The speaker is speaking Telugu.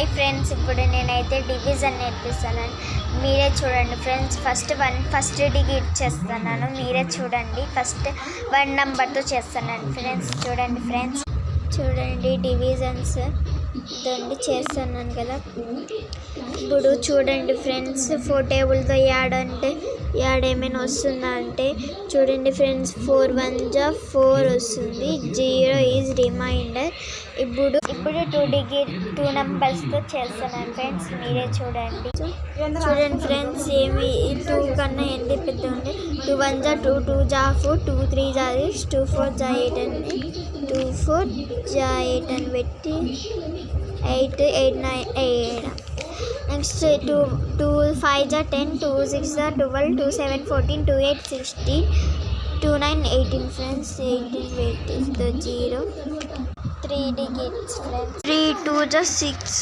హాయ్ ఫ్రెండ్స్, ఇప్పుడు నేనైతే డివిజన్ నేర్పిస్తాను. మీరే చూడండి ఫ్రెండ్స్. ఫస్ట్ డిజిట్ చేస్తున్నాను, మీరే చూడండి. ఫస్ట్ 1 నెంబర్తో చేస్తున్నాను ఫ్రెండ్స్. చూడండి డివిజన్స్ దాన్ని చేస్తున్నాను కదా. ఇప్పుడు చూడండి ఫ్రెండ్స్, 4 టేబుల్తో యాడ్ ఏమైనా వస్తుందా అంటే చూడండి ఫ్రెండ్స్. 4 1 జా 4 వస్తుంది. 0 ఈజ్ రిమైండర్. ఇప్పుడు 2 నెంబర్స్తో చేస్తున్నాను ఫ్రెండ్స్, మీరే చూడండి ఫ్రెండ్స్. ఏమి 2 కన్నా ఎన్ని పెద్ద ఉంది. 2 1 జా 2, 2 జా 4, 2 3 జా 6, 2 4 జా 8 అని 2 4 జా 8 అని పెట్టి 8 8 9 8. నెక్స్ట్ 2 5 జా 10, 2 6 జా 12, 2 7 14, 2 8 16, 2 9 18 ఫ్రెండ్స్. 18 పెట్టితో 0. 3 digits friends. 3 2 జా 6.